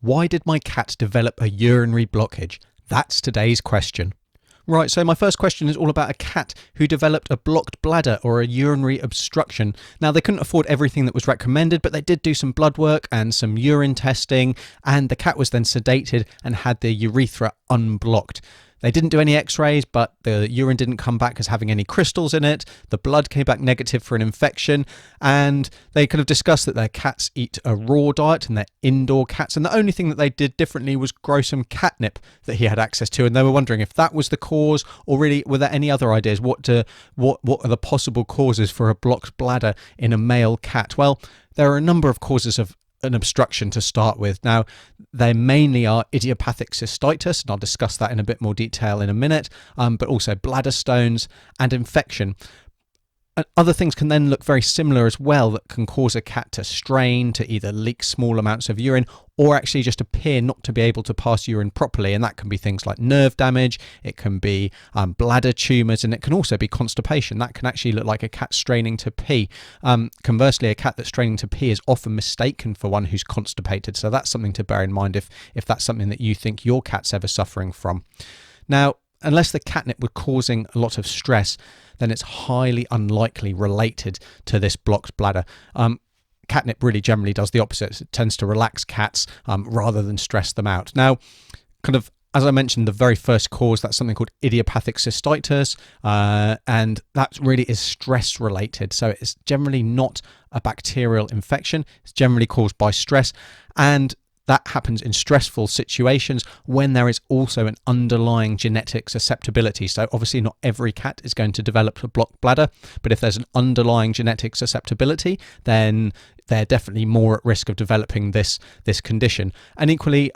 Why did my cat develop a urinary blockage? That's today's question. Right, so my first question is all about a cat who developed a blocked bladder or a urinary obstruction. Now, they couldn't afford everything that was recommended, but they did do some blood work and some urine testing, and the cat was then sedated and had the urethra unblocked. They didn't do any x-rays, but the urine didn't come back as having any crystals in it. The blood came back negative for an infection. And they kind of discussed that their cats eat a raw diet and they're indoor cats. And the only thing that they did differently was grow some catnip that he had access to. And they were wondering if that was the cause, or really were there any other ideas? What are the possible causes for a blocked bladder in a male cat? Well, there are a number of causes of an obstruction to start with. Now, they mainly are idiopathic cystitis, and I'll discuss that in a bit more detail in a minute, but also bladder stones and infection. And other things can then look very similar as well that can cause a cat to strain, to either leak small amounts of urine, or actually just appear not to be able to pass urine properly. And that can be things like nerve damage, it can be bladder tumors, and it can also be constipation. That can actually look like a cat straining to pee. Conversely, a cat that's straining to pee is often mistaken for one who's constipated. So that's something to bear in mind if that's something that you think your cat's ever suffering from. Now, unless the catnip was causing a lot of stress, then it's highly unlikely related to this blocked bladder. Catnip really generally does the opposite. It tends to relax cats rather than stress them out. Now, kind of as I mentioned, the very first cause, that's something called idiopathic cystitis, and that really is stress related. So it's generally not a bacterial infection. It's generally caused by stress, and that happens in stressful situations when there is also an underlying genetic susceptibility. So obviously not every cat is going to develop a blocked bladder, but if there's an underlying genetic susceptibility, then they're definitely more at risk of developing this condition. And equally,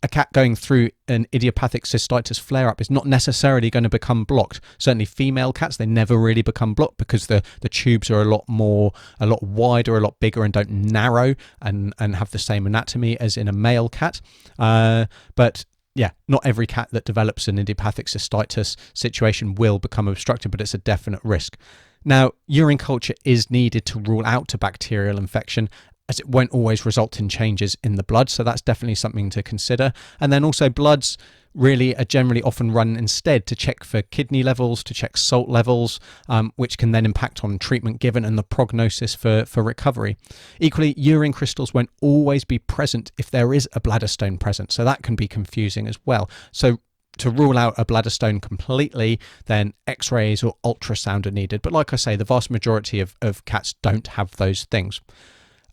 a cat going through an idiopathic cystitis flare-up is not necessarily going to become blocked. Certainly female cats, they never really become blocked because the tubes are a lot wider, a lot bigger, and don't narrow and have the same anatomy as in a male cat. But yeah, not every cat that develops an idiopathic cystitis situation will become obstructed, but it's a definite risk. Now, urine culture is needed to rule out a bacterial infection, as it won't always result in changes in the blood. So that's definitely something to consider. And then also bloods really are generally often run instead to check for kidney levels, to check salt levels, which can then impact on treatment given and the prognosis for recovery. Equally, urine crystals won't always be present if there is a bladder stone present. So that can be confusing as well. So to rule out a bladder stone completely, then x-rays or ultrasound are needed. But like I say, the vast majority of cats don't have those things.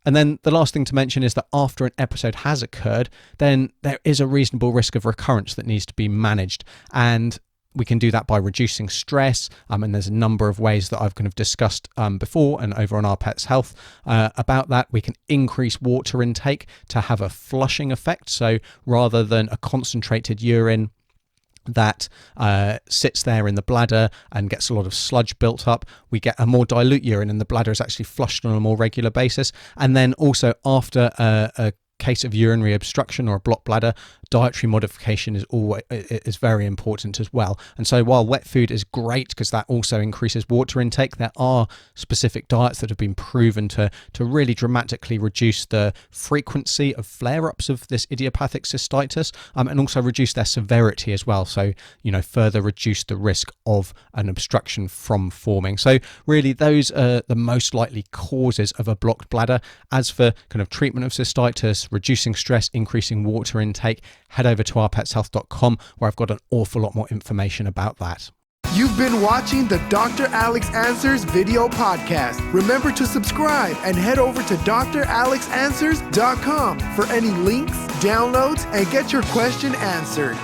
And then the last thing to mention is that after an episode has occurred, then there is a reasonable risk of recurrence that needs to be managed. And we can do that by reducing stress. And there's a number of ways that I've kind of discussed before and over on Our Pet's Health about that. We can increase water intake to have a flushing effect. So rather than a concentrated urine that sits there in the bladder and gets a lot of sludge built up, we get a more dilute urine and the bladder is actually flushed on a more regular basis. And then also after a case of urinary obstruction or a blocked bladder, dietary modification is very important as well. And so while wet food is great because that also increases water intake, there are specific diets that have been proven to really dramatically reduce the frequency of flare-ups of this idiopathic cystitis, and also reduce their severity as well. So, further reduce the risk of an obstruction from forming. So really those are the most likely causes of a blocked bladder. As for kind of treatment of cystitis, reducing stress, increasing water intake, head over to ourpetshealth.com where I've got an awful lot more information about that. You've been watching the Dr. Alex Answers video podcast. Remember to subscribe and head over to dralexanswers.com for any links, downloads, and get your question answered.